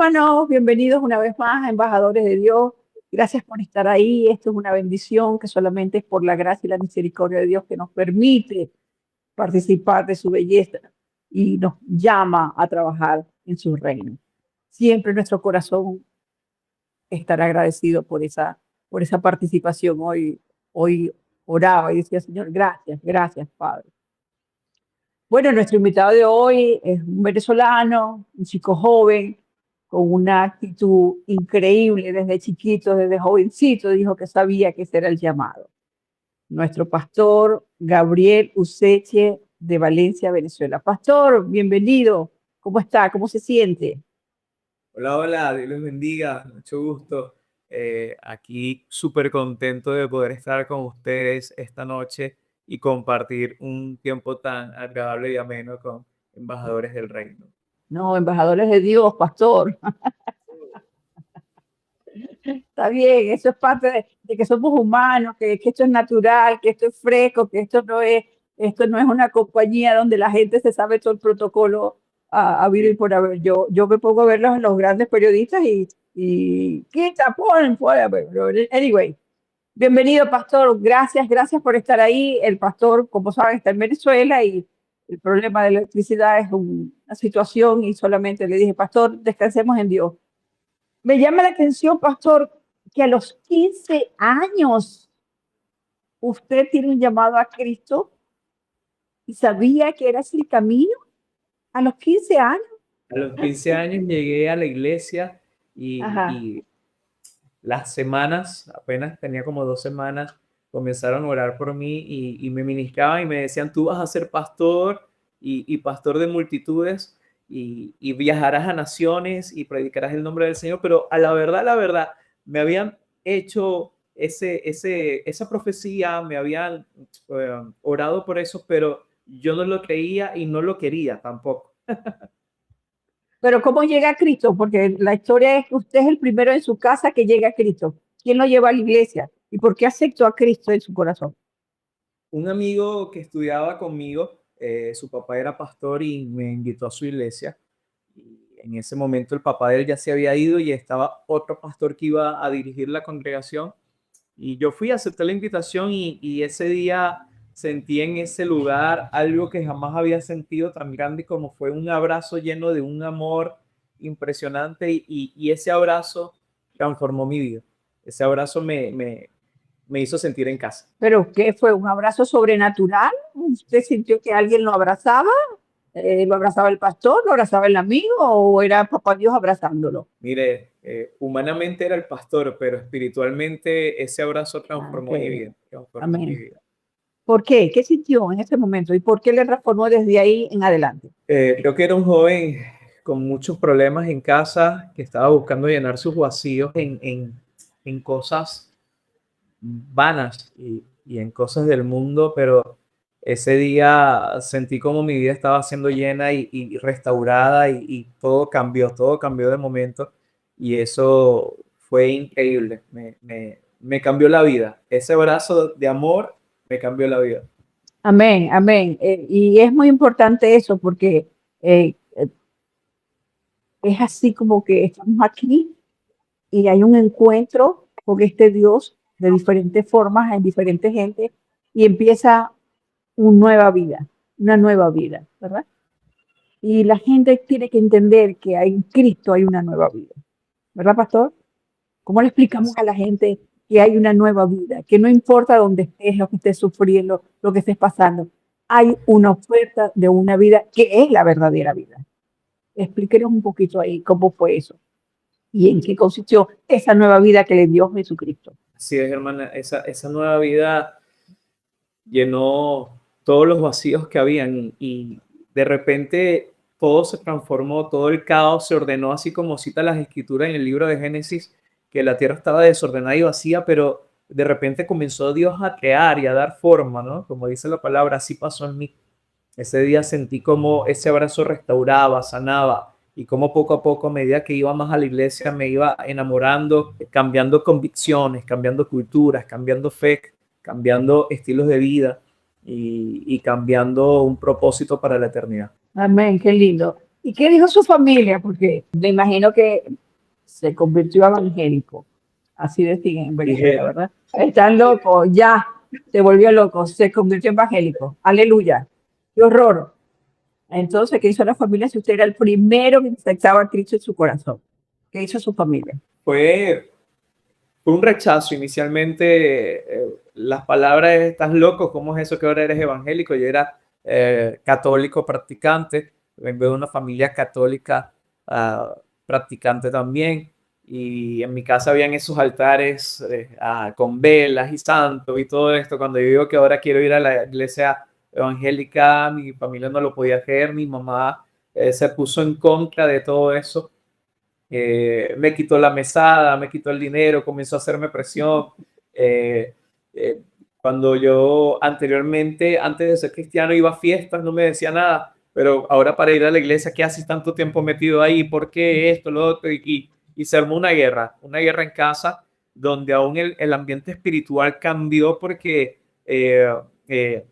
hermanos, bienvenidos una vez más a Embajadores de Dios. Gracias por estar ahí. Esto es una bendición que solamente es por la gracia y la misericordia de Dios que nos permite participar de su belleza y nos llama a trabajar en su reino. Siempre nuestro corazón estará agradecido por esa participación. Hoy oraba y decía, Señor, gracias, gracias, Padre. Bueno, nuestro invitado de hoy es un venezolano, un chico joven, con una actitud increíble desde chiquito, desde jovencito, dijo que sabía que ese era el llamado. Nuestro pastor Gabriel Useche de Valencia, Venezuela. Pastor, bienvenido. ¿Cómo está? ¿Cómo se siente? Hola, hola, Dios les bendiga, mucho gusto. Aquí súper contento de poder estar con ustedes esta noche y compartir un tiempo tan agradable y ameno con embajadores del reino. No, embajadores de Dios, pastor. Está bien, eso es parte de que somos humanos, que esto es natural, que esto es fresco, que esto no es una compañía donde la gente se sabe todo el protocolo a habido y Sí. por haber. Yo me pongo a ver los grandes periodistas y quita, ponen fuera. Pero anyway, bienvenido, pastor. Gracias por estar ahí. El pastor, como saben, está en Venezuela y el problema de la electricidad es una situación y solamente le dije, pastor, descansemos en Dios. Me llama la atención, pastor, que a los 15 años usted tiene un llamado a Cristo y sabía que era ese el camino. A los 15 años. A los 15 años llegué a la iglesia Ajá. y las semanas, apenas tenía como 2 semanas, comenzaron a orar por mí y me ministraban y me decían, tú vas a ser pastor y pastor de multitudes y viajarás a naciones y predicarás el nombre del Señor, pero a la verdad, me habían hecho esa profecía, me habían orado por eso, pero yo no lo creía y no lo quería tampoco. Pero ¿cómo llega a Cristo? Porque la historia es que usted es el primero en su casa que llega a Cristo. ¿Quién lo lleva a la iglesia? ¿Y por qué aceptó a Cristo en su corazón? Un amigo que estudiaba conmigo, su papá era pastor y me invitó a su iglesia. Y en ese momento el papá de él ya se había ido y estaba otro pastor que iba a dirigir la congregación. Y yo fui a aceptar la invitación y ese día sentí en ese lugar algo que jamás había sentido tan grande como fue un abrazo lleno de un amor impresionante y ese abrazo transformó mi vida. Ese abrazo me hizo sentir en casa. ¿Pero qué fue? ¿Un abrazo sobrenatural? ¿Usted sintió que alguien lo abrazaba? ¿Lo abrazaba el pastor? ¿Lo abrazaba el amigo? ¿O era papá Dios abrazándolo? Mire, humanamente era el pastor, pero espiritualmente ese abrazo Ah, ok. transformó mi vida, transformó mi Amén. vida. ¿Por qué? ¿Qué sintió en ese momento? ¿Y por qué le transformó desde ahí en adelante? Creo que era un joven con muchos problemas en casa que estaba buscando llenar sus vacíos en cosas vanas y en cosas del mundo, pero ese día sentí como mi vida estaba siendo llena y restaurada y todo cambió de momento y eso fue increíble, me cambió la vida, ese abrazo de amor me cambió la vida. Amén, amén. Y es muy importante eso porque es así como que estamos aquí y hay un encuentro con este Dios de diferentes formas, en diferentes gente, y empieza una nueva vida, ¿verdad? Y la gente tiene que entender que hay en Cristo hay una nueva vida, ¿verdad, pastor? ¿Cómo le explicamos a la gente que hay una nueva vida? Que no importa dónde estés, lo que estés sufriendo, lo que estés pasando, hay una oferta de una vida que es la verdadera vida. Explíquenos un poquito ahí cómo fue eso y en qué consistió esa nueva vida que le dio Jesucristo. Así es, hermana, esa nueva vida llenó todos los vacíos que habían y de repente todo se transformó, todo el caos se ordenó, así como cita las escrituras en el libro de Génesis, que la tierra estaba desordenada y vacía, pero de repente comenzó Dios a crear y a dar forma, ¿no? Como dice la palabra, así pasó en mí. Ese día sentí como ese abrazo restauraba, sanaba y como poco a poco, a medida que iba más a la iglesia, me iba enamorando, cambiando convicciones, cambiando culturas, cambiando fe, cambiando estilos de vida y cambiando un propósito para la eternidad. Amén, qué lindo. ¿Y qué dijo su familia? Porque me imagino que se convirtió evangélico. Así decían en Venezuela, Dije, ¿verdad? Están locos, ya, se volvió loco, se convirtió en evangélico. Aleluya. Qué horror. Entonces, ¿qué hizo la familia si usted era el primero que aceptaba a Cristo en su corazón? ¿Qué hizo su familia? fue, fue un rechazo inicialmente. Las palabras, estás loco, ¿cómo es eso que ahora eres evangélico? Yo era católico practicante, vengo de una familia católica practicante también, y en mi casa habían esos altares con velas y santos y todo esto. Cuando yo digo que ahora quiero ir a la iglesia evangélica, mi familia no lo podía hacer, mi mamá se puso en contra de todo eso. Me quitó la mesada, me quitó el dinero, comenzó a hacerme presión. Eh, eh, Cuando yo anteriormente, antes de ser cristiano, iba a fiestas, no me decía nada, pero ahora para ir a la iglesia, ¿qué haces tanto tiempo metido ahí? ¿Por qué esto, lo otro? Y se armó una guerra en casa, donde aún el ambiente espiritual cambió porque eh, eh,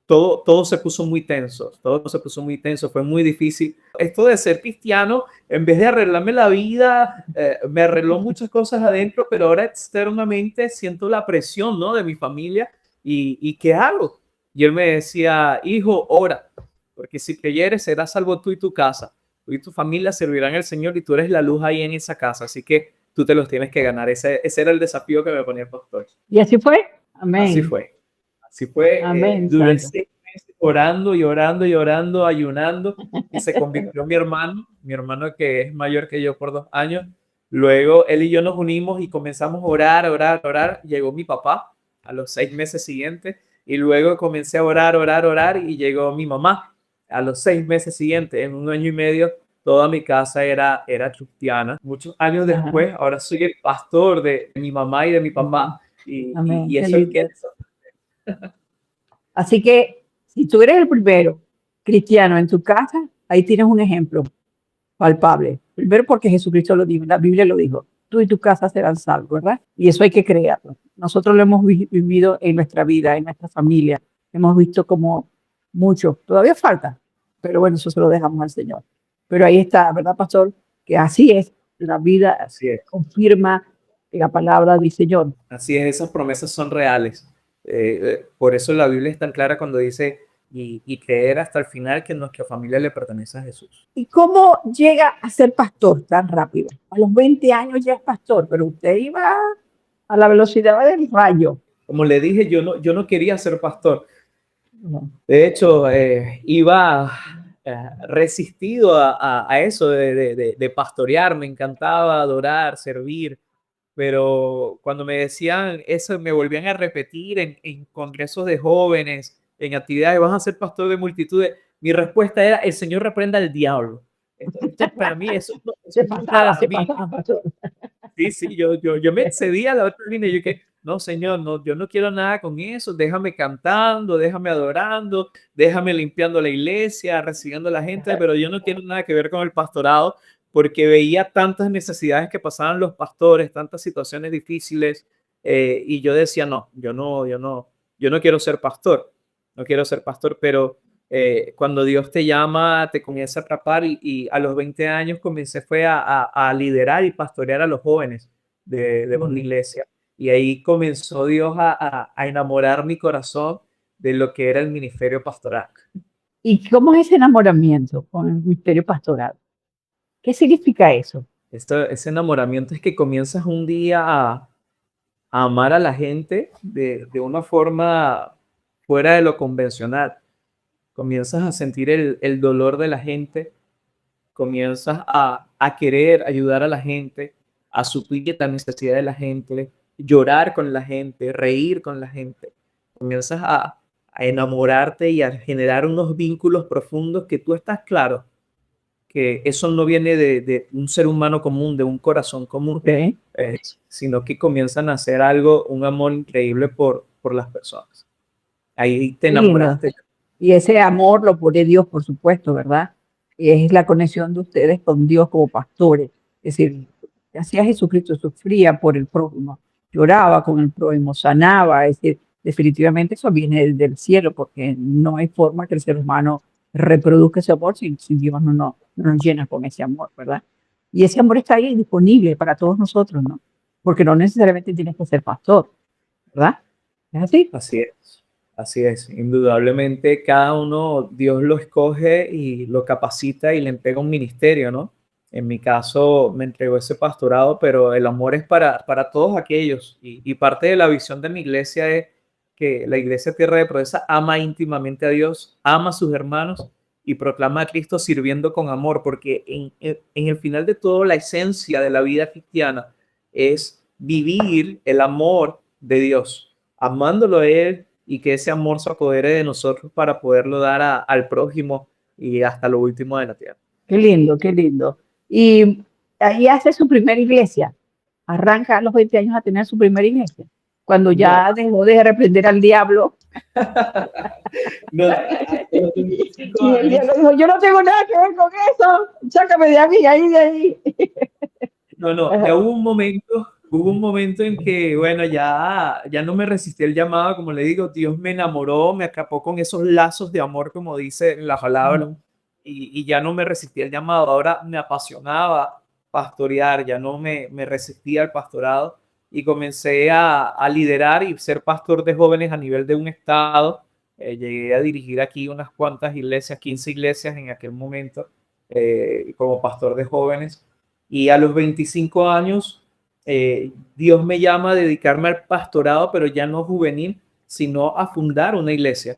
todo se puso muy tenso, todo se puso muy tenso, fue muy difícil. Esto de ser cristiano, en vez de arreglarme la vida, me arregló muchas cosas adentro, pero ahora externamente siento la presión, ¿no?, de mi familia. ¿Y qué hago? Y él me decía, hijo, ora, porque si creyeres serás salvo tú y tu casa. Tú y tu familia servirán al Señor y tú eres la luz ahí en esa casa. Así que tú te los tienes que ganar. Ese era el desafío que me ponía el pastor. Y así fue. Así Amén. fue. Así fue. Amén, Duré santo. 6 meses orando y orando y orando, ayunando, y se convirtió mi hermano que es mayor que yo por 2 años. Luego él y yo nos unimos y comenzamos a orar, a orar, a orar. Llegó mi papá a los 6 meses siguientes, y luego comencé a orar, orar, orar, y llegó mi mamá a los 6 meses siguientes. En 1 año y medio, toda mi casa era cristiana. Muchos años Ajá. después, ahora soy el pastor de mi mamá y de mi papá, Amén. y Qué eso es que lindo. Así que si tú eres el primero cristiano en tu casa, ahí tienes un ejemplo palpable. Primero porque Jesucristo lo dijo, la Biblia lo dijo, tú y tu casa serán salvos, ¿verdad? Y eso hay que creerlo. Nosotros lo hemos vivido en nuestra vida, en nuestra familia. Hemos visto como mucho, todavía falta, pero bueno, eso se lo dejamos al Señor. Pero ahí está, ¿verdad, pastor? Que así es, la vida así es. confirma la palabra del Señor. Así es, esas promesas son reales. Por eso la Biblia es tan clara cuando dice y creer hasta el final que nuestra familia le pertenece a Jesús. ¿Y cómo llega a ser pastor tan rápido? A los 20 años ya es pastor, pero usted iba a la velocidad del rayo. Como le dije, yo no quería ser pastor. No. De hecho, iba resistido a eso de pastorear. Me encantaba adorar, servir, pero cuando me decían eso, me volvían a repetir en congresos de jóvenes, en actividades, vas a ser pastor de multitudes. Mi respuesta era, el Señor reprenda al diablo. Esto es para mí, eso no es para Se mí. pasaba, pastor. Sí, sí, yo me excedía a la otra línea. Yo que, no, Señor, no, yo no quiero nada con eso. Déjame cantando, déjame adorando, déjame limpiando la iglesia, recibiendo a la gente, pero yo no quiero nada que ver con el pastorado, porque veía tantas necesidades que pasaban los pastores, tantas situaciones difíciles, y yo decía, no, yo no quiero ser pastor, no quiero ser pastor. Pero cuando Dios te llama, te comienza a atrapar, y a los 20 años comencé fue a liderar y pastorear a los jóvenes de una iglesia. Y ahí comenzó Dios a enamorar mi corazón de lo que era el ministerio pastoral. ¿Y cómo es ese enamoramiento con el misterio pastoral? ¿Qué significa eso? Ese enamoramiento es que comienzas un día a amar a la gente de una forma fuera de lo convencional. Comienzas a sentir el dolor de la gente, comienzas a querer ayudar a la gente, a suplir la necesidad de la gente, llorar con la gente, reír con la gente. Comienzas a enamorarte y a generar unos vínculos profundos que tú estás claro que eso no viene de un ser humano común, de un corazón común, Okay. sino que comienzan a hacer algo, un amor increíble por las personas. Ahí te Qué lindo. enamoraste. Y ese amor lo pone Dios, por supuesto, ¿verdad? Y es la conexión de ustedes con Dios como pastores. Es decir, hacía Jesucristo, sufría por el prójimo, lloraba con el prójimo, sanaba. Es decir, definitivamente eso viene del cielo, porque no hay forma que el ser humano reproduzca ese amor si Dios no nos llena con ese amor, ¿verdad? Y ese amor está ahí disponible para todos nosotros, ¿no? Porque no necesariamente tienes que ser pastor, ¿verdad? ¿Es así? Así es, así es. Indudablemente cada uno, Dios lo escoge y lo capacita y le entrega un ministerio, ¿no? En mi caso me entregó ese pastorado, pero el amor es para todos aquellos. Y parte de la visión de mi iglesia es que la iglesia Tierra de Proeza ama íntimamente a Dios, ama a sus hermanos y proclama a Cristo sirviendo con amor, porque en el final de todo la esencia de la vida cristiana es vivir el amor de Dios, amándolo a Él y que ese amor se apodere de nosotros para poderlo dar al prójimo y hasta lo último de la tierra. Qué lindo, qué lindo. Y ahí hace su primera iglesia. Arranca a los 20 años a tener su primera iglesia. Cuando No, ya dejó de reprender al diablo. no, a los 25 Y el años. diablo dijo, yo no tengo nada que ver con eso. Sácame de ahí, de ahí. No, no, ya hubo un momento en que, bueno, ya no me resistí el llamado, como le digo, Dios me enamoró, me atrapó con esos lazos de amor, como dice la palabra, y ya no me resistí el llamado, ahora me apasionaba pastorear, ya no me resistía al pastorado y comencé a liderar y ser pastor de jóvenes a nivel de un estado. Llegué a dirigir aquí unas cuantas iglesias, 15 iglesias en aquel momento, como pastor de jóvenes. Y a los 25 años, Dios me llama a dedicarme al pastorado, pero ya no juvenil, sino a fundar una iglesia.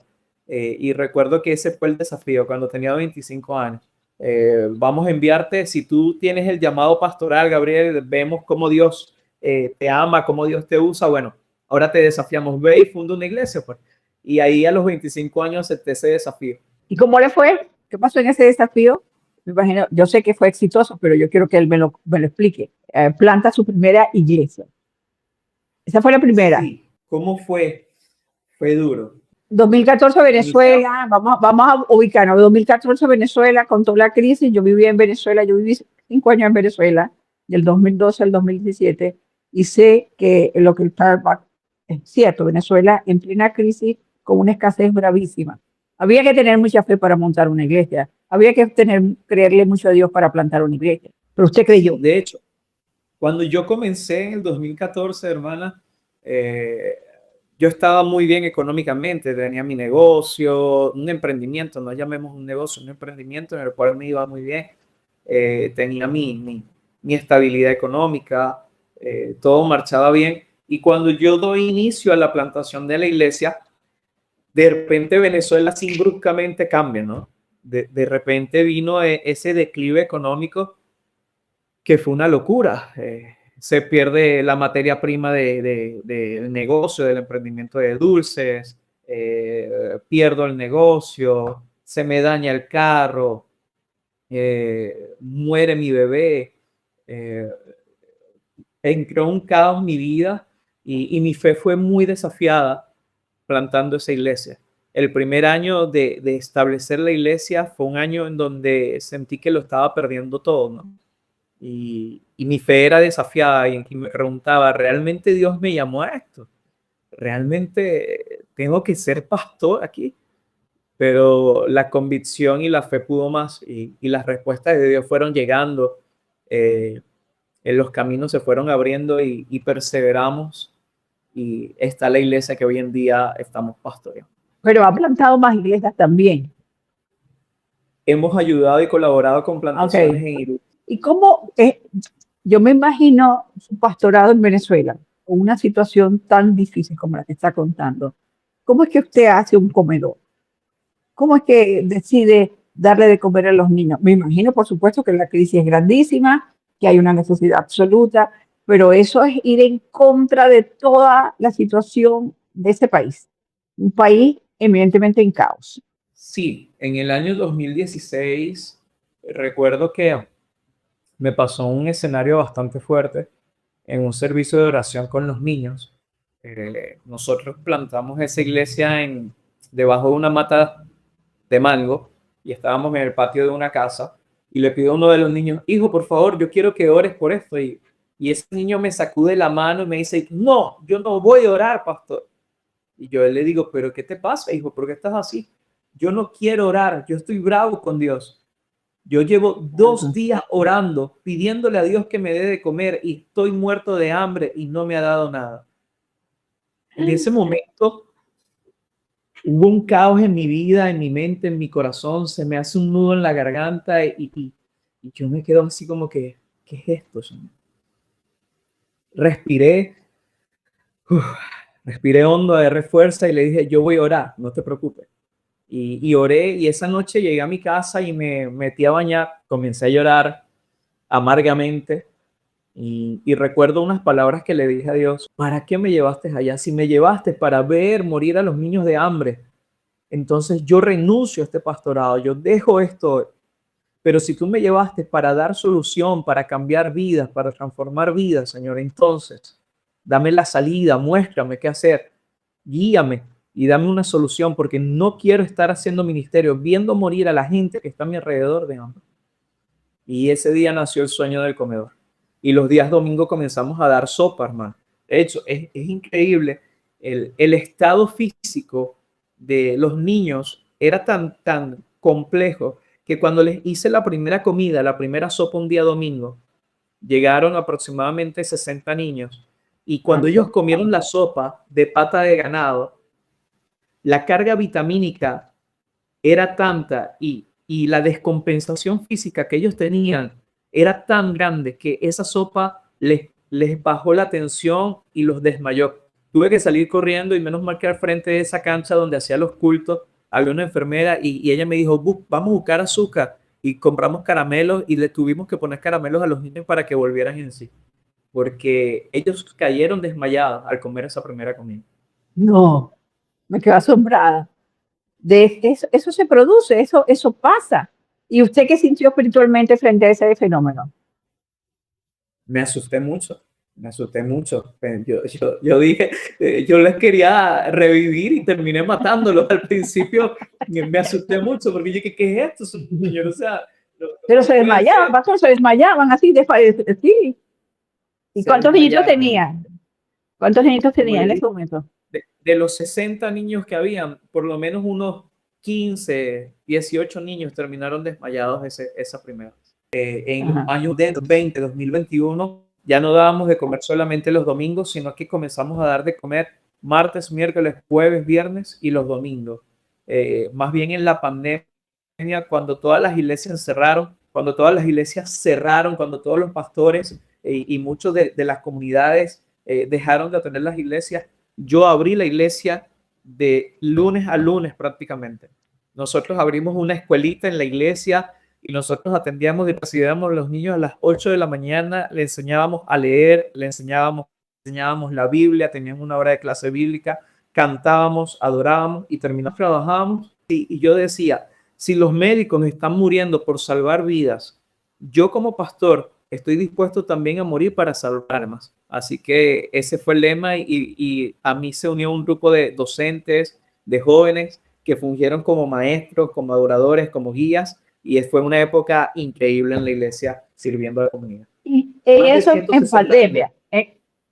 Y recuerdo que ese fue el desafío cuando tenía 25 años. Vamos a enviarte, si tú tienes el llamado pastoral, Gabriel, vemos cómo Dios te ama, cómo Dios te usa. Bueno, ahora te desafiamos, ve y funda una iglesia, pues. Y ahí a los 25 años acepté ese desafío. ¿Y cómo le fue? ¿Qué pasó en ese desafío? Me imagino, yo sé que fue exitoso, pero yo quiero que él me lo explique. Planta su primera iglesia. Esa fue la primera. Sí, ¿cómo fue? Fue duro. 2014 Iniciamos. Venezuela, vamos a ubicarnos. 2014 Venezuela, con toda la crisis, yo vivía en Venezuela, yo viví 5 años en Venezuela, del 2012 al 2017, y sé que lo que el Starbucks es cierto, Venezuela en plena crisis con una escasez bravísima. Había que tener mucha fe para montar una iglesia, había que creerle mucho a Dios para plantar una iglesia, pero usted Sí, creyó. de hecho, cuando yo comencé en el 2014, hermana, eh, yo estaba muy bien económicamente, tenía mi negocio, un emprendimiento, no llamemos un negocio, un emprendimiento en el cual me iba muy bien, tenía mi estabilidad económica, todo marchaba bien. Y cuando yo doy inicio a la plantación de la iglesia, de repente Venezuela sin bruscamente cambia, ¿no? De repente vino ese declive económico que fue una locura. Se pierde la materia prima del negocio, del emprendimiento de dulces, pierdo el negocio, se me daña el carro, muere mi bebé, eh, entró un caos mi vida y mi fe fue muy desafiada plantando esa iglesia. El primer año de establecer la iglesia fue un año en donde sentí que lo estaba perdiendo todo, ¿no? Y mi fe era desafiada y me preguntaba, ¿realmente Dios me llamó a esto? ¿Realmente tengo que ser pastor aquí? Pero la convicción y la fe pudo más y las respuestas de Dios fueron llegando, en los caminos se fueron abriendo y perseveramos y está la iglesia que hoy en día estamos pastoreando. Pero ha plantado más iglesias también. Hemos ayudado y colaborado con Ok. plantaciones en Irú. ¿Y cómo es? Yo me imagino su pastorado en Venezuela, con una situación tan difícil como la que está contando. ¿Cómo es que usted hace un comedor? ¿Cómo es que decide darle de comer a los niños? Me imagino, por supuesto, que la crisis es grandísima, que hay una necesidad absoluta, pero eso es ir en contra de toda la situación de ese país. Un país eminentemente en caos. Sí, en el año 2016 recuerdo que me pasó un escenario bastante fuerte en un servicio de oración con los niños. Nosotros plantamos esa iglesia debajo de una mata de mango y estábamos en el patio de una casa y le pido a uno de los niños, hijo, por favor, yo quiero que ores por esto. Y ese niño me sacude la mano y me dice, no, yo no voy a orar, pastor. Y yo le digo, pero ¿qué te pasa, hijo? ¿Por qué estás así? yo no quiero orar, yo estoy bravo con Dios. Yo llevo 2 días orando, pidiéndole a Dios que me dé de comer y estoy muerto de hambre y no me ha dado nada. En ese momento hubo un caos en mi vida, en mi mente, en mi corazón, se me hace un nudo en la garganta y yo me quedo así como que, ¿qué es esto, Señor? Respiré, uf, respiré hondo, agarré fuerza y le dije, yo voy a orar, no te preocupes. Y oré y esa noche llegué a mi casa y me metí a bañar, comencé a llorar amargamente y recuerdo unas palabras que le dije a Dios, ¿para qué me llevaste allá? Si me llevaste para ver morir a los niños de hambre, entonces yo renuncio a este pastorado, yo dejo esto, pero si tú me llevaste para dar solución, para cambiar vidas, para transformar vidas, Señor, entonces dame la salida, muéstrame qué hacer, guíame y dame una solución, porque no quiero estar haciendo ministerio, viendo morir a la gente que está a mi alrededor de hambre. Y ese día nació el sueño del comedor. Y los días domingo comenzamos a dar sopa, hermano. De hecho, es increíble. El estado físico de los niños era tan complejo que cuando les hice la primera comida, la primera sopa un día domingo, llegaron aproximadamente 60 niños. Y cuando ellos comieron la sopa de pata de ganado, la carga vitamínica era tanta y la descompensación física que ellos tenían era tan grande que esa sopa les bajó la tensión y los desmayó. Tuve que salir corriendo y menos mal que al frente de esa cancha donde hacía los cultos había una enfermera y ella me dijo, vamos a buscar azúcar y compramos caramelos y le tuvimos que poner caramelos a los niños para que volvieran en sí, porque ellos cayeron desmayados al comer esa primera comida. No, me quedo asombrada. De eso se produce, eso pasa. ¿Y usted qué sintió espiritualmente frente a ese fenómeno? Me asusté mucho, me asusté mucho. Yo dije, yo les quería revivir y terminé matándolos. Al principio me asusté mucho porque yo dije, ¿qué es esto, señor? O sea, Pero no se puede desmayaban, ser. pastor, se desmayaban así, sí. ¿Y Se cuántos niñitos desmayaron. tenían? ¿Cuántos niñitos Como tenía le en dije, ese momento? de los 60 niños que habían, por lo menos unos 15, 18 niños terminaron desmayados esa primera vez. En los Ajá. años de 2021 ya no dábamos de comer solamente los domingos, sino que comenzamos a dar de comer martes, miércoles, jueves, viernes y los domingos. Más bien en la pandemia, cuando todas las iglesias cerraron, cuando todas las iglesias cerraron, cuando todos los pastores y muchos de las comunidades dejaron de atender las iglesias, yo abrí la iglesia de lunes a lunes prácticamente. Nosotros abrimos una escuelita en la iglesia y nosotros atendíamos y recibíamos a los niños a las 8 de la mañana, le enseñábamos a leer, le enseñábamos la Biblia, teníamos una hora de clase bíblica, cantábamos, adorábamos y terminamos, trabajábamos. Y yo decía, si los médicos están muriendo por salvar vidas, yo como pastor estoy dispuesto también a morir para salvar almas. Así que ese fue el lema y a mí se unió un grupo de docentes, de jóvenes que fungieron como maestros, como adoradores, como guías y fue una época increíble en la iglesia sirviendo a la comunidad. Y Más de eso en 160 niños. pandemia,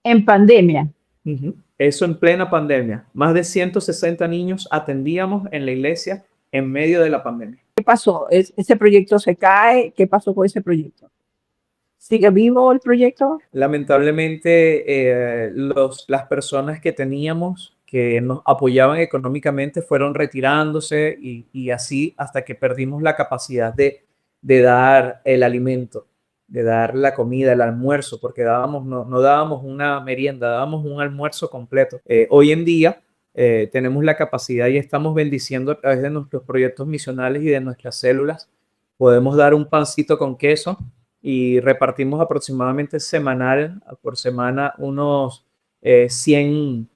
en pandemia. Eso en plena pandemia. Más de 160 niños atendíamos en la iglesia en medio de la pandemia. ¿Qué pasó? ¿Ese proyecto se cae? ¿Qué pasó con ese proyecto? ¿Sigue vivo el proyecto? Lamentablemente, las personas que teníamos que nos apoyaban económicamente fueron retirándose y así hasta que perdimos la capacidad de dar el alimento, de dar la comida, el almuerzo, porque no dábamos una merienda, dábamos un almuerzo completo. Hoy en día tenemos la capacidad y estamos bendiciendo a través de nuestros proyectos misionales y de nuestras células. Podemos dar un pancito con queso y repartimos aproximadamente por semana unas 100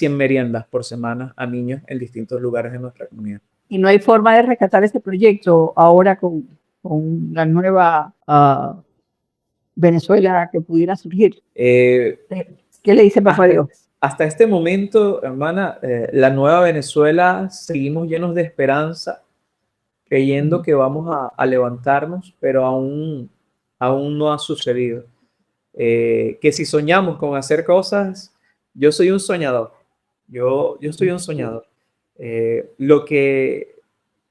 meriendas por semana a niños en distintos lugares de nuestra comunidad. Y no hay forma de rescatar ese proyecto ahora con la nueva Venezuela que pudiera surgir. ¿Qué le dice Papá Dios? Hasta este momento, hermana, la nueva Venezuela, seguimos llenos de esperanza, creyendo que vamos a levantarnos, pero aún no ha sucedido. Que si soñamos con hacer cosas, yo soy un soñador. Yo soy un soñador. Lo que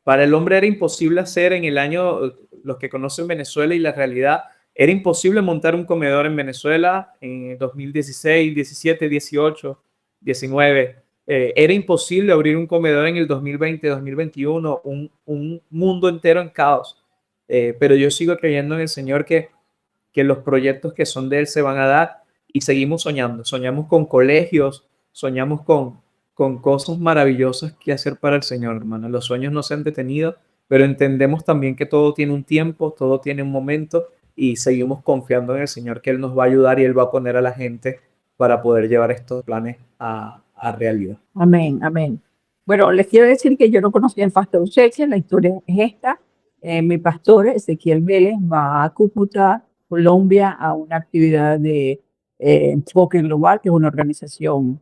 Para el hombre era imposible hacer en el año, los que conocen Venezuela y la realidad, era imposible montar un comedor en Venezuela en 2016, 17, 18, 19. Era imposible abrir un comedor en el 2020, 2021, un mundo entero en caos. Pero yo sigo creyendo en el Señor que los proyectos que son de Él se van a dar y seguimos soñando. Soñamos con colegios, soñamos con cosas maravillosas que hacer para el Señor, hermano. Los sueños no se han detenido, pero entendemos también que todo tiene un tiempo, todo tiene un momento y seguimos confiando en el Señor que Él nos va a ayudar y Él va a poner a la gente para poder llevar estos planes a realidad. Amén, amén. Bueno, les quiero decir que yo no conocía el pastor Ucheche, la historia es esta. Mi pastor, Ezequiel Vélez, va a Cúcuta, Colombia, a una actividad de Enfoque Global, que es una organización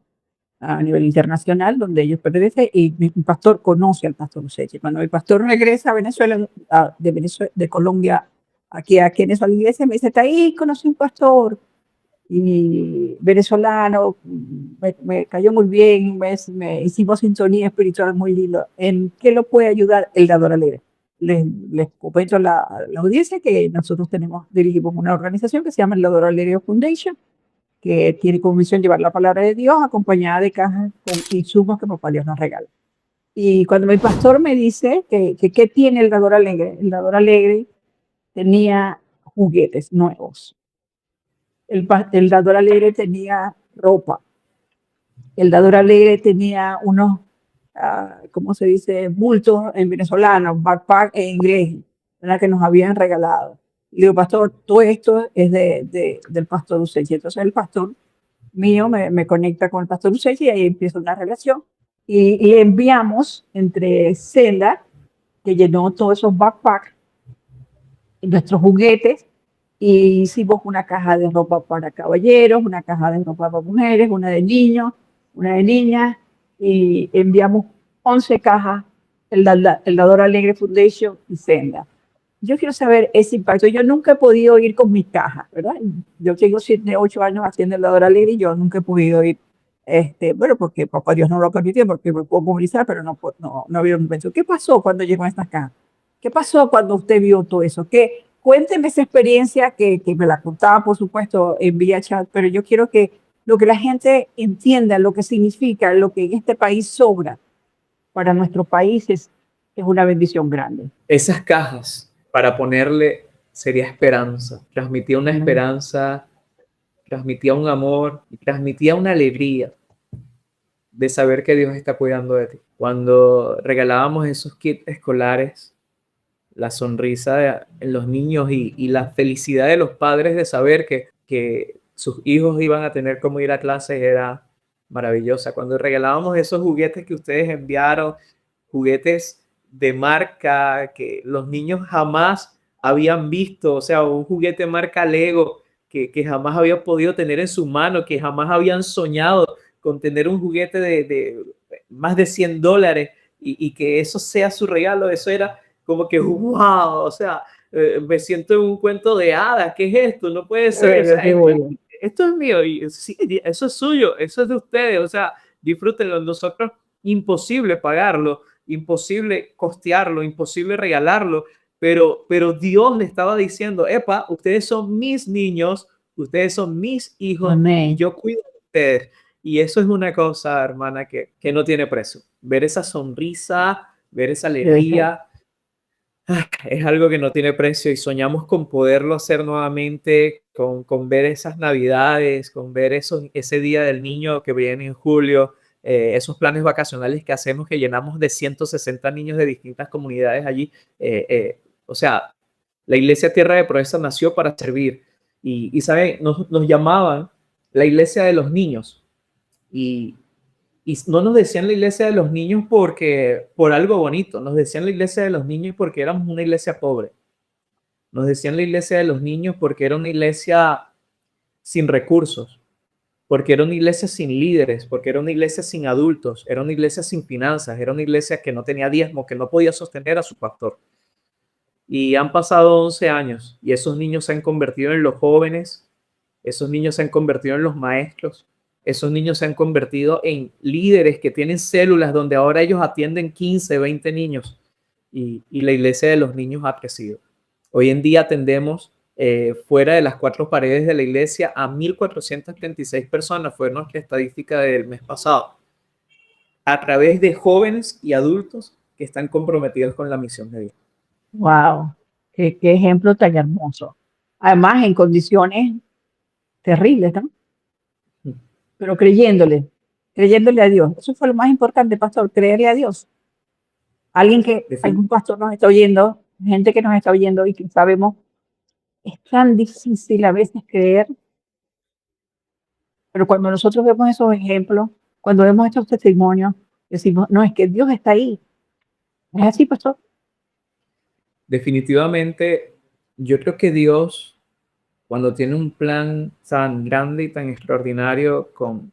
a nivel internacional donde ellos pertenecen, y mi pastor conoce al pastor Ucheche. Cuando mi pastor regresa a Venezuela, de Colombia, aquí en esa iglesia, me dice, está ahí, conocí un pastor y venezolano, me cayó muy bien, hicimos sintonía espiritual muy lindo. ¿En qué lo puede ayudar el dador alegre? Les comento a la audiencia que nosotros dirigimos una organización que se llama el Dador Alegre Foundation, que tiene como misión llevar la palabra de Dios acompañada de cajas con insumos que papá Dios nos regala. Y cuando mi pastor me dice ¿qué tiene el dador alegre tenía juguetes nuevos. El dador alegre tenía ropa. El dador alegre tenía unos, ¿cómo se dice? Bultos en venezolano, backpack en inglés, ¿verdad? Que nos habían regalado. Y digo, pastor, todo esto es del pastor Ucheche. Entonces el pastor mío me conecta con el pastor Ucheche y ahí empieza una relación. Y enviamos entre Senda, que llenó todos esos backpacks, nuestros juguetes, y hicimos una caja de ropa para caballeros, una caja de ropa para mujeres, una de niños, una de niñas, y enviamos 11 cajas, el Dador Alegre Foundation y Senda. Yo quiero saber ese impacto. Yo nunca he podido ir con mi caja, ¿verdad? Yo tengo 7, 8 años haciendo el Dador Alegre y yo nunca he podido ir, bueno, porque papá Dios no lo permitió, porque me puedo movilizar, pero no había un momento. ¿Qué pasó cuando llegó a estas cajas? ¿Qué pasó cuando usted vio todo eso? Cuénteme esa experiencia que me la contaba, por supuesto, en vía chat, pero yo quiero que lo que la gente entienda, lo que significa, lo que en este país sobra para nuestro país es una bendición grande. Esas cajas, para ponerle, sería esperanza. Transmitía una Amén. esperanza, transmitía un amor, y transmitía una alegría de saber que Dios está cuidando de ti. Cuando regalábamos esos kits escolares, la sonrisa en los niños y la felicidad de los padres de saber que sus hijos iban a tener cómo ir a clases era maravillosa. Cuando regalábamos esos juguetes que ustedes enviaron, juguetes de marca que los niños jamás habían visto, o sea, un juguete marca Lego que jamás habían podido tener en su mano, que jamás habían soñado con tener un juguete de más de $100 y que eso sea su regalo, eso era como que wow, o sea, me siento en un cuento de hadas, ¿qué es esto? No puede ser, o sea, esto es mío, y sí, eso es suyo, eso es de ustedes, o sea, disfrútenlo. Nosotros, imposible pagarlo, imposible costearlo, imposible regalarlo, pero Dios le estaba diciendo, epa, ustedes son mis niños, ustedes son mis hijos, y yo cuido de ustedes. Y eso es una cosa, hermana, que no tiene precio. Ver esa sonrisa, ver esa alegría, es algo que no tiene precio y soñamos con poderlo hacer nuevamente, con ver esas navidades, con ver ese día del niño que viene en julio, esos planes vacacionales que hacemos que llenamos de 160 niños de distintas comunidades allí. O sea, la Iglesia Tierra de Promesa nació para servir y ¿saben? Nos llamaban la Iglesia de los Niños y no nos decían la iglesia de los niños por algo bonito, nos decían la iglesia de los niños porque éramos una iglesia pobre. Nos decían la iglesia de los niños porque era una iglesia sin recursos, porque era una iglesia sin líderes, porque era una iglesia sin adultos, era una iglesia sin finanzas, era una iglesia que no tenía diezmo, que no podía sostener a su pastor. Y han pasado 11 años y esos niños se han convertido en los jóvenes, esos niños se han convertido en los maestros, esos niños se han convertido en líderes que tienen células donde ahora ellos atienden 15, 20 niños. y la iglesia de los niños ha crecido. Hoy en día atendemos fuera de las 4 paredes de la iglesia a 1.436 personas, fue nuestra estadística del mes pasado, a través de jóvenes y adultos que están comprometidos con la misión de Dios. Wow, qué ejemplo tan hermoso. Además, en condiciones terribles, ¿no? Pero creyéndole a Dios. Eso fue lo más importante, pastor, creerle a Dios. Algún pastor nos está oyendo, gente que nos está oyendo y que sabemos, es tan difícil a veces creer, pero cuando nosotros vemos esos ejemplos, cuando vemos estos testimonios, decimos, no, es que Dios está ahí. ¿Es así, pastor? Definitivamente, yo creo que Dios, cuando tiene un plan tan grande y tan extraordinario con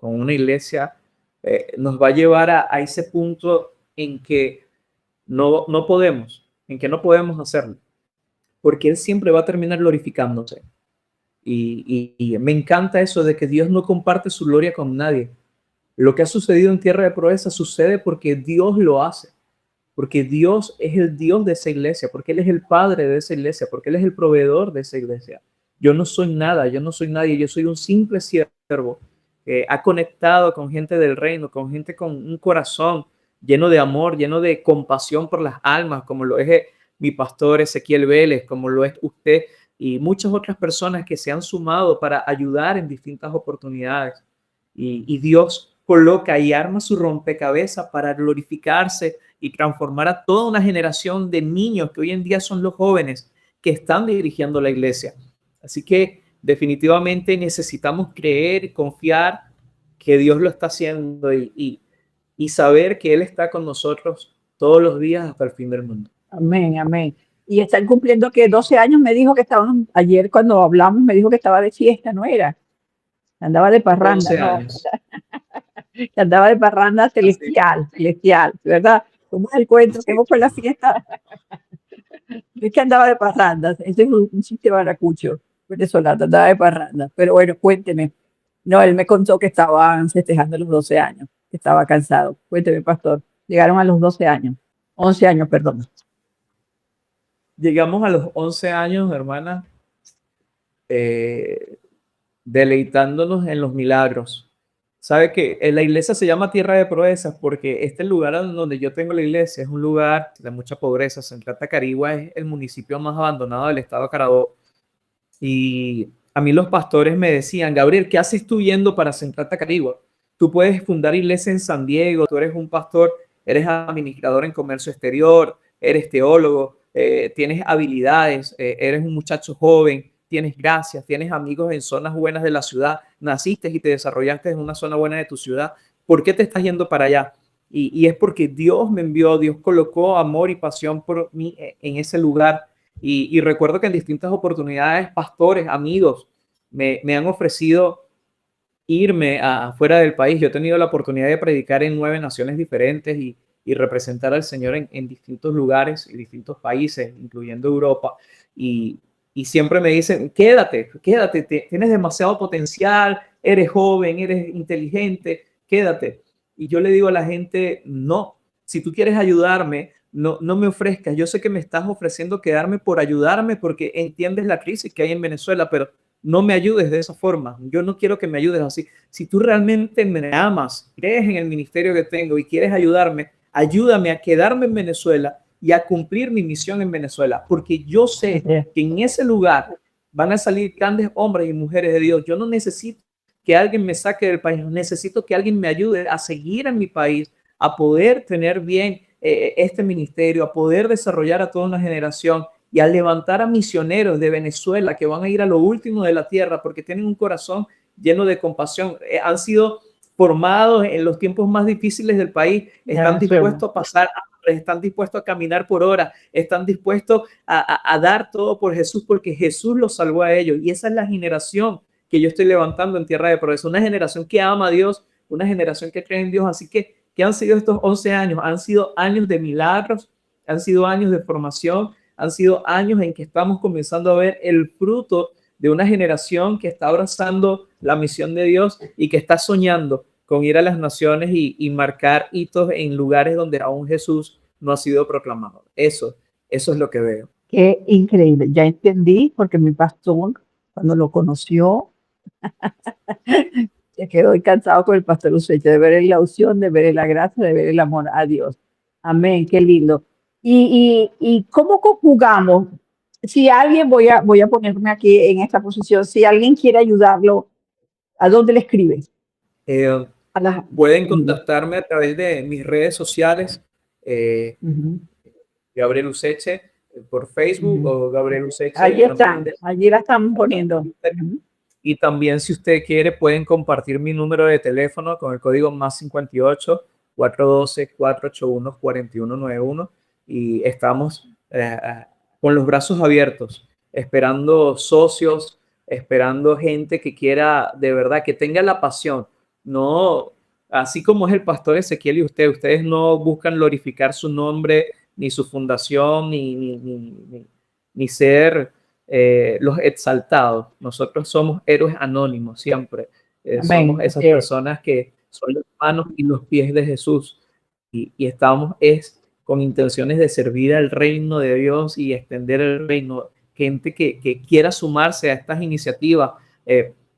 una iglesia, nos va a llevar a ese punto en que no podemos, hacerlo, porque Él siempre va a terminar glorificándose. Y me encanta eso de que Dios no comparte su gloria con nadie. Lo que ha sucedido en Tierra de Proeza sucede porque Dios lo hace, porque Dios es el Dios de esa iglesia, porque Él es el Padre de esa iglesia, porque Él es el proveedor de esa iglesia. Yo no soy nada, yo no soy nadie, yo soy un simple siervo que ha conectado con gente del reino, con gente con un corazón lleno de amor, lleno de compasión por las almas, como lo es mi pastor Ezequiel Vélez, como lo es usted y muchas otras personas que se han sumado para ayudar en distintas oportunidades. Y Dios coloca y arma su rompecabezas para glorificarse y transformar a toda una generación de niños que hoy en día son los jóvenes que están dirigiendo la iglesia. Así que definitivamente necesitamos creer y confiar que Dios lo está haciendo y saber que Él está con nosotros todos los días hasta el fin del mundo. Amén, amén. Y están cumpliendo que 12 años, me dijo que estaban, ayer cuando hablamos, me dijo que estaba de fiesta, ¿no era? Andaba de parranda, 11 no, años. que andaba de parranda celestial, ¿verdad? ¿Cómo es el cuento? Que fue la fiesta. Es que andaba de parranda, ese es un chiste baracucho venezolano, andaba de parranda. Pero bueno, cuénteme. No, él me contó que estaban festejando los 12 años, que estaba cansado. Cuénteme, pastor. Llegaron a los 12 años, 11 años, perdón. Llegamos a los 11 años, hermana, deleitándonos en los milagros. Sabe que la iglesia se llama Tierra de Proezas porque este lugar donde yo tengo la iglesia es un lugar de mucha pobreza. Central Tacarigua es el municipio más abandonado del estado de Carabobo. Y a mí los pastores me decían, Gabriel, ¿qué haces tú yendo para Central Tacarigua? Tú puedes fundar iglesia en San Diego, tú eres un pastor, eres administrador en comercio exterior, eres teólogo, tienes habilidades, eres un muchacho joven, tienes gracias, tienes amigos en zonas buenas de la ciudad, naciste y te desarrollaste en una zona buena de tu ciudad. ¿Por qué te estás yendo para allá? Y es porque Dios me envió, Dios colocó amor y pasión por mí en ese lugar. Y recuerdo que en distintas oportunidades, pastores, amigos, me han ofrecido irme afuera del país. Yo he tenido la oportunidad de predicar en 9 naciones diferentes y representar al Señor en distintos lugares y distintos países, incluyendo Europa. Y siempre me dicen, quédate, tienes demasiado potencial, eres joven, eres inteligente, quédate. Y yo le digo a la gente, no, si tú quieres ayudarme, no me ofrezcas. Yo sé que me estás ofreciendo quedarme por ayudarme porque entiendes la crisis que hay en Venezuela, pero no me ayudes de esa forma. Yo no quiero que me ayudes así. Si tú realmente me amas, crees en el ministerio que tengo y quieres ayudarme, ayúdame a quedarme en Venezuela y a cumplir mi misión en Venezuela, porque yo sé que en ese lugar van a salir grandes hombres y mujeres de Dios. Yo no necesito que alguien me saque del país, necesito que alguien me ayude a seguir en mi país, a poder tener bien este ministerio, a poder desarrollar a toda una generación y a levantar a misioneros de Venezuela que van a ir a lo último de la tierra porque tienen un corazón lleno de compasión. Han sido formados en los tiempos más difíciles del país, están dispuestos a pasar, están dispuestos a caminar por horas, están dispuestos a dar todo por Jesús porque Jesús los salvó a ellos. Y esa es la generación que yo estoy levantando en Tierra de Progreso, una generación que ama a Dios, una generación que cree en Dios. Así que, ¿qué han sido estos 11 años? Han sido años de milagros, han sido años de formación, han sido años en que estamos comenzando a ver el fruto de una generación que está abrazando la misión de Dios y que está soñando con ir a las naciones y marcar hitos en lugares donde aún Jesús no ha sido proclamado. Eso es lo que veo. Qué increíble. Ya entendí porque mi pastor, cuando lo conoció, se quedó encantado con el pastor Useche, de ver la unción, de ver la gracia, de ver el amor a Dios. Amén, qué lindo. ¿Y cómo conjugamos? Si alguien, voy a ponerme aquí en esta posición, si alguien quiere ayudarlo, ¿a dónde le escribes? Eh, A las, Pueden contactarme a través de mis redes sociales, eh, Ujú, Gabriel Useche, por Facebook ujú. o Gabriel Useche Allí también están, allí la están poniendo. Instagram. Ujú. Y también, si usted quiere, pueden compartir mi número de teléfono con el código +58 412 481 4191 y estamos con los brazos abiertos, esperando socios, esperando gente que quiera de verdad, que tenga la pasión. No, así como es el pastor Ezequiel y ustedes no buscan glorificar su nombre, ni su fundación, ni ser los exaltados. Nosotros somos héroes anónimos siempre. Somos Amén, esas así es. personas que son las manos y los pies de Jesús y estamos con intenciones de servir al reino de Dios y extender el reino. Gente que quiera sumarse a estas iniciativas.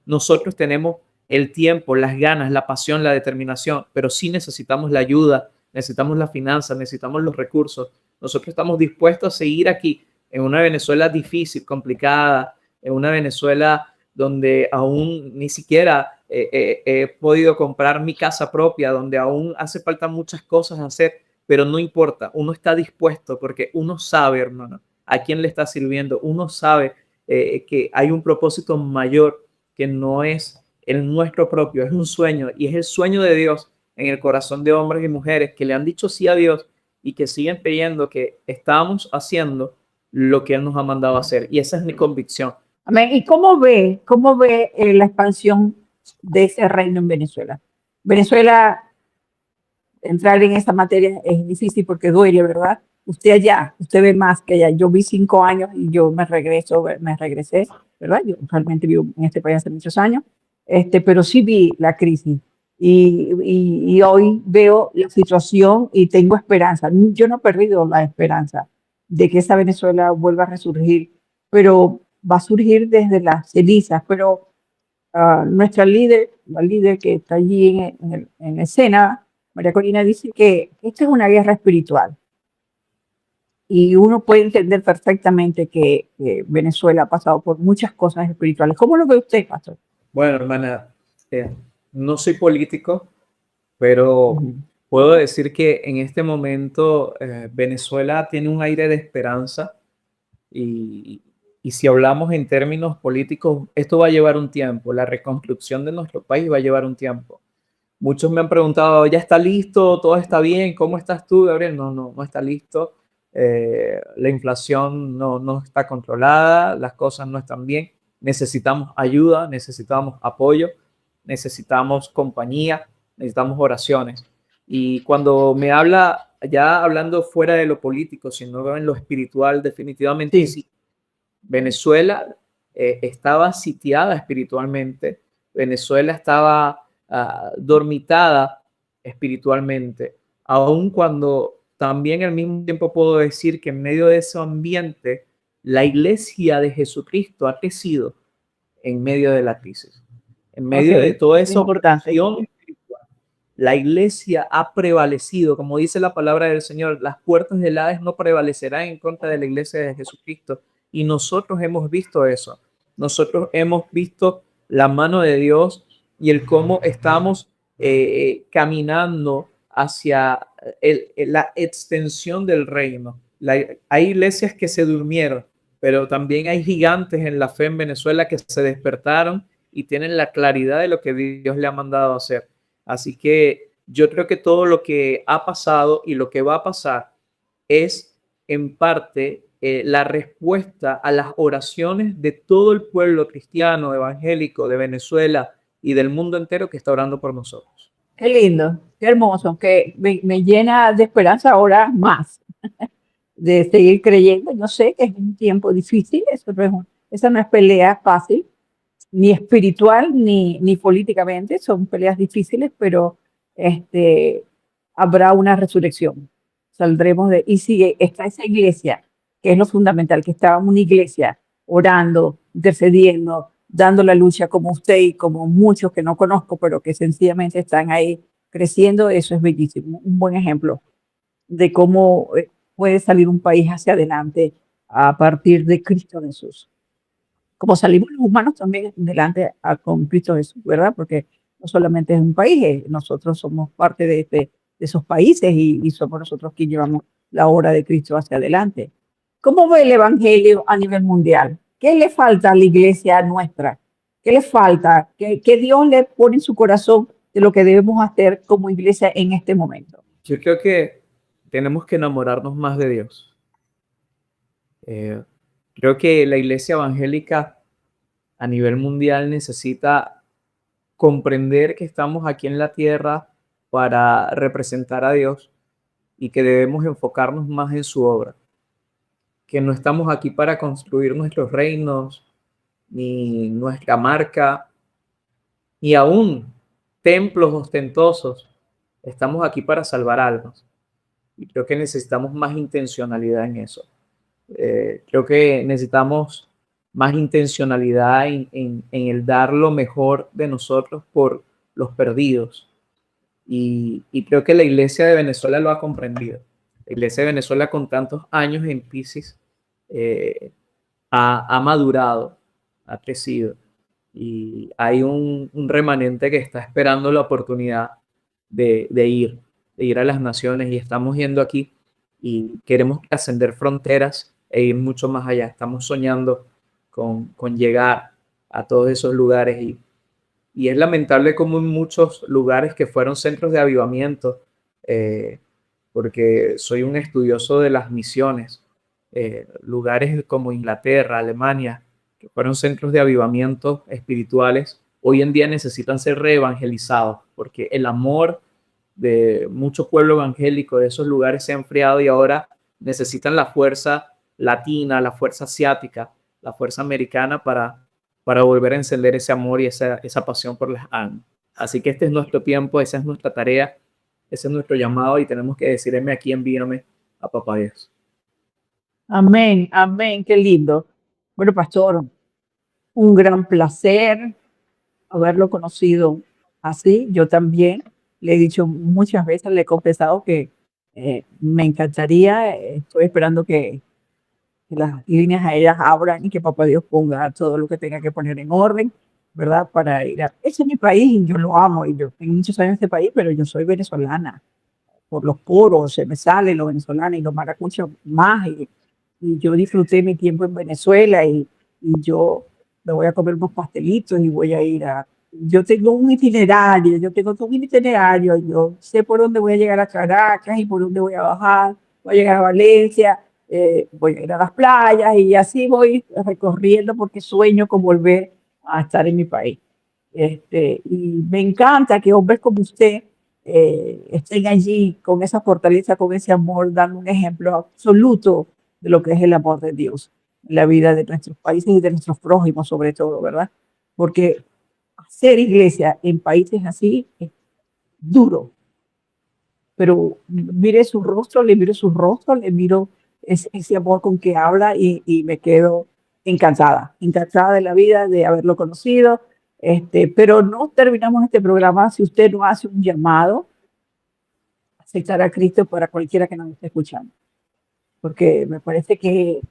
Nosotros tenemos el tiempo, las ganas, la pasión, la determinación, pero sí necesitamos la ayuda, necesitamos la finanza, necesitamos los recursos. Nosotros estamos dispuestos a seguir aquí en una Venezuela difícil, complicada, en una Venezuela donde aún ni siquiera he podido comprar mi casa propia, donde aún hace falta muchas cosas hacer, pero no importa, uno está dispuesto porque uno sabe, hermano, a quién le está sirviendo, uno sabe que hay un propósito mayor que no es el nuestro propio, es un sueño y es el sueño de Dios en el corazón de hombres y mujeres que le han dicho sí a Dios y que siguen creyendo que estamos haciendo lo que Él nos ha mandado a hacer. Y esa es mi convicción. Amén. ¿Y cómo ve la expansión de ese reino en Venezuela? Venezuela, entrar en esta materia es difícil porque duele, ¿verdad? Usted allá, usted ve más que allá. Yo vi 5 años y yo me regresé, ¿verdad? Yo realmente vivo en este país hace muchos años, pero sí vi la crisis y hoy veo la situación y tengo esperanza. Yo no he perdido la esperanza de que esa Venezuela vuelva a resurgir, pero va a surgir desde las cenizas, pero nuestra líder, la líder que está allí en escena, María Corina, dice que esta es una guerra espiritual y uno puede entender perfectamente que Venezuela ha pasado por muchas cosas espirituales. ¿Cómo lo ve usted, pastor? Bueno, hermana, no soy político, pero Ujú. puedo decir que en este momento Venezuela tiene un aire de esperanza y, y si hablamos en términos políticos, esto va a llevar un tiempo. La reconstrucción de nuestro país va a llevar un tiempo. Muchos me han preguntado, ¿ya está listo? ¿Todo está bien? ¿Cómo estás tú, Gabriel? No está listo. La inflación no está controlada, las cosas no están bien. Necesitamos ayuda, necesitamos apoyo, necesitamos compañía, necesitamos oraciones. Y cuando me habla, ya hablando fuera de lo político, sino en lo espiritual, definitivamente Sí, sí. Venezuela estaba sitiada espiritualmente, Venezuela estaba dormitada espiritualmente, aun cuando también al mismo tiempo puedo decir que en medio de ese ambiente, la iglesia de Jesucristo ha crecido en medio de la crisis, en ok, medio de toda es esa importante. opresión espiritual. La iglesia ha prevalecido, como dice la palabra del Señor, las puertas del Hades no prevalecerán en contra de la iglesia de Jesucristo. Y nosotros hemos visto eso. Nosotros hemos visto la mano de Dios y el cómo estamos caminando hacia la extensión del reino. Hay iglesias que se durmieron, pero también hay gigantes en la fe en Venezuela que se despertaron y tienen la claridad de lo que Dios le ha mandado a hacer. Así que yo creo que todo lo que ha pasado y lo que va a pasar es en parte la respuesta a las oraciones de todo el pueblo cristiano, evangélico de Venezuela y del mundo entero que está orando por nosotros. Qué lindo, qué hermoso, que me llena de esperanza ahora más, de seguir creyendo. Yo sé que es un tiempo difícil, esa no es pelea fácil, ni espiritual ni políticamente, son peleas difíciles, pero este, habrá una resurrección. saldremos de... Y si está esa iglesia, que es lo fundamental, que estaba en una iglesia orando, intercediendo, dando la lucha como usted y como muchos que no conozco, pero que sencillamente están ahí creciendo, eso es bellísimo. Un buen ejemplo de cómo puede salir un país hacia adelante a partir de Cristo Jesús. Como salimos los humanos también delante con Cristo Jesús, ¿verdad? Porque no solamente es un país, nosotros somos parte de esos países y somos nosotros quienes llevamos la obra de Cristo hacia adelante. ¿Cómo ve el Evangelio a nivel mundial? ¿Qué le falta a la iglesia nuestra? ¿Qué le falta? ¿Qué Dios le pone en su corazón de lo que debemos hacer como iglesia en este momento? Yo creo que tenemos que enamorarnos más de Dios. Creo que la iglesia evangélica a nivel mundial necesita comprender que estamos aquí en la tierra para representar a Dios y que debemos enfocarnos más en su obra, que no estamos aquí para construir nuestros reinos, ni nuestra marca, ni aún templos ostentosos. Estamos aquí para salvar almas y creo que necesitamos más intencionalidad en eso. Creo que necesitamos más intencionalidad en el dar lo mejor de nosotros por los perdidos. Y creo que la iglesia de Venezuela lo ha comprendido. La iglesia de Venezuela con tantos años en crisis ha madurado, ha crecido. Y hay un remanente que está esperando la oportunidad de ir a las naciones y estamos yendo aquí y queremos ascender fronteras e ir mucho más allá. Estamos soñando con llegar a todos esos lugares y es lamentable como en muchos lugares que fueron centros de avivamiento, porque soy un estudioso de las misiones, lugares como Inglaterra, Alemania, que fueron centros de avivamiento espirituales, hoy en día necesitan ser reevangelizados, porque el amor de mucho pueblo evangélico de esos lugares se ha enfriado y ahora necesitan la fuerza latina, la fuerza asiática, la fuerza americana para volver a encender ese amor y esa pasión por las almas. Así que este es nuestro tiempo, esa es nuestra tarea, ese es nuestro llamado y tenemos que decirme aquí, envíame a Papá Dios. Amén, amén, qué lindo. Bueno, pastor, un gran placer haberlo conocido así. Yo también le he dicho muchas veces, le he confesado que me encantaría, estoy esperando que las líneas a ellas abran y que Papá Dios ponga todo lo que tenga que poner en orden, ¿verdad? Para ir a... Ese es mi país y yo lo amo y yo tengo muchos años en este país, pero yo soy venezolana. Por los poros se me sale lo venezolano y lo maracucho más y yo disfruté mi tiempo en Venezuela y yo me voy a comer unos pastelitos y voy a ir a... Yo tengo un itinerario, yo tengo todo un itinerario, yo sé por dónde voy a llegar a Caracas y por dónde voy a bajar, voy a llegar a Valencia, voy a ir a las playas y así voy recorriendo porque sueño con volver a estar en mi país. Y me encanta que hombres como usted estén allí con esa fortaleza, con ese amor, dando un ejemplo absoluto de lo que es el amor de Dios en la vida de nuestros países y de nuestros prójimos sobre todo, ¿verdad? Porque hacer iglesia en países así es duro, pero mire su rostro, le miro su rostro, le miro ese amor con que habla y me quedo encantada, encantada de la vida, de haberlo conocido. Pero no terminamos este programa si usted no hace un llamado a aceptar a Cristo para cualquiera que nos esté escuchando. Porque me parece que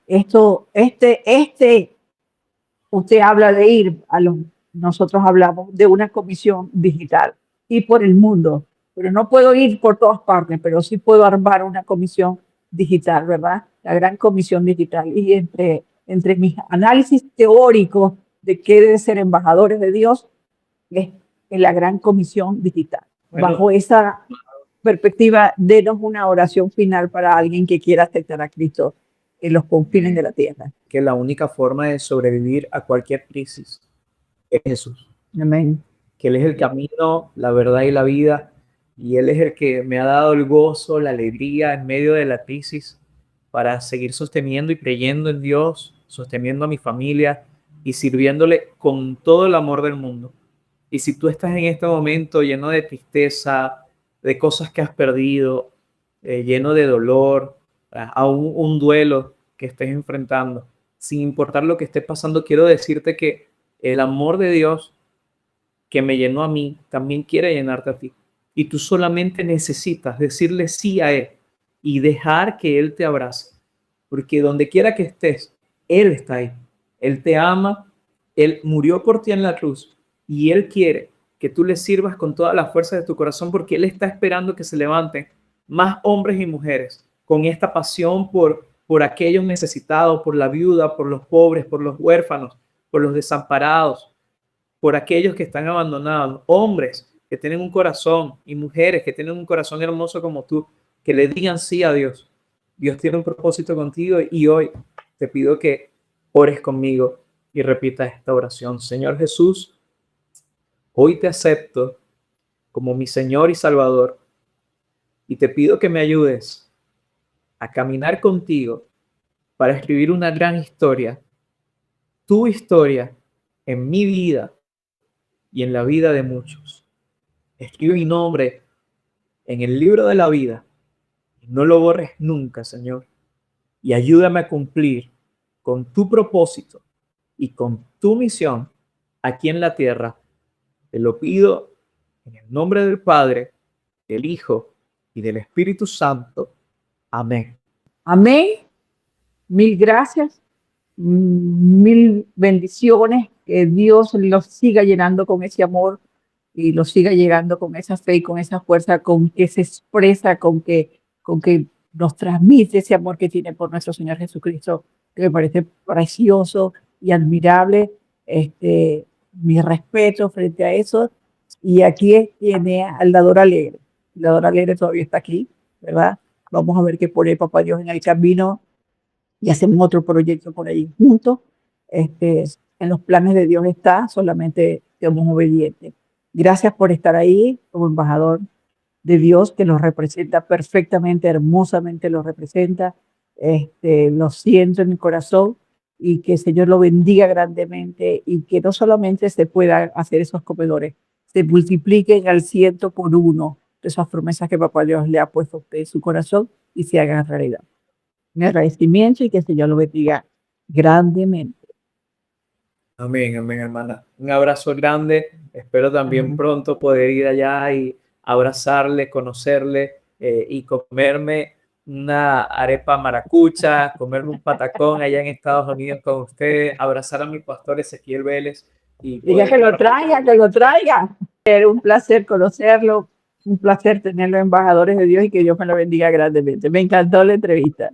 usted habla de ir a los, nosotros hablamos de una comisión digital y por el mundo, pero no puedo ir por todas partes, pero sí puedo armar una comisión digital, ¿verdad? La gran comisión digital. Y entre mis análisis teóricos de qué debe ser embajadores de Dios, es en la gran comisión digital. Bueno, bajo esa perspectiva, denos una oración final para alguien que quiera aceptar a Cristo en los confines de la tierra. que la única forma de sobrevivir a cualquier crisis es Jesús. Amén. Que Él es el camino, la verdad y la vida, y Él es el que me ha dado el gozo, la alegría en medio de la crisis para seguir sosteniendo y creyendo en Dios, sosteniendo a mi familia y sirviéndole con todo el amor del mundo. Y si tú estás en este momento lleno de tristeza, de cosas que has perdido, lleno de dolor, aún un duelo que estés enfrentando, sin importar lo que esté pasando, quiero decirte que el amor de Dios que me llenó a mí también quiere llenarte a ti. Y tú solamente necesitas decirle sí a Él y dejar que Él te abrace. Porque donde quiera que estés, Él está ahí. Él te ama, Él murió por ti en la cruz y Él quiere que tú le sirvas con toda la fuerza de tu corazón porque Él está esperando que se levanten más hombres y mujeres con esta pasión por aquellos necesitados, por la viuda, por los pobres, por los huérfanos, por los desamparados, por aquellos que están abandonados, hombres que tienen un corazón y mujeres que tienen un corazón hermoso como tú, que le digan sí a Dios. Dios tiene un propósito contigo y hoy te pido que ores conmigo y repitas esta oración. Señor Jesús, hoy te acepto como mi Señor y Salvador y te pido que me ayudes a caminar contigo para escribir una gran historia, tu historia en mi vida y en la vida de muchos. Escribe mi nombre en el libro de la vida. No lo borres nunca, Señor. Y ayúdame a cumplir con tu propósito y con tu misión aquí en la tierra. Te lo pido en el nombre del Padre, del Hijo y del Espíritu Santo. Amén. Amén. Mil gracias. Mil bendiciones. Que Dios los siga llenando con ese amor y los siga llegando con esa fe y con esa fuerza con que se expresa, con que nos transmite ese amor que tiene por nuestro Señor Jesucristo, que me parece precioso y admirable. Mi respeto frente a eso. Y aquí tiene al dador alegre. El dador alegre todavía está aquí, ¿verdad? Vamos a ver qué pone Papá Dios en el camino y hacemos otro proyecto por ahí juntos. En los planes de Dios está, solamente somos obedientes. Gracias por estar ahí como embajador de Dios, que los representa perfectamente, hermosamente los representa. Lo siento en mi corazón y que el Señor lo bendiga grandemente y que no solamente se pueda hacer esos comedores, se multipliquen al 100 por 1 de esas promesas que Papá Dios le ha puesto a usted en su corazón y se hagan realidad. Mi agradecimiento y que el Señor lo bendiga grandemente. Amén, amén, hermana. Un abrazo grande. Espero también Amén. pronto poder ir allá y abrazarle, conocerle y comerme una arepa maracucha, comerme un patacón allá en Estados Unidos con ustedes, abrazar a mi pastor Ezequiel Vélez y Diga poder que lo traiga, que lo traiga. Era un placer conocerlo, un placer tenerlo embajadores de Dios y que Dios me lo bendiga grandemente. Me encantó la entrevista.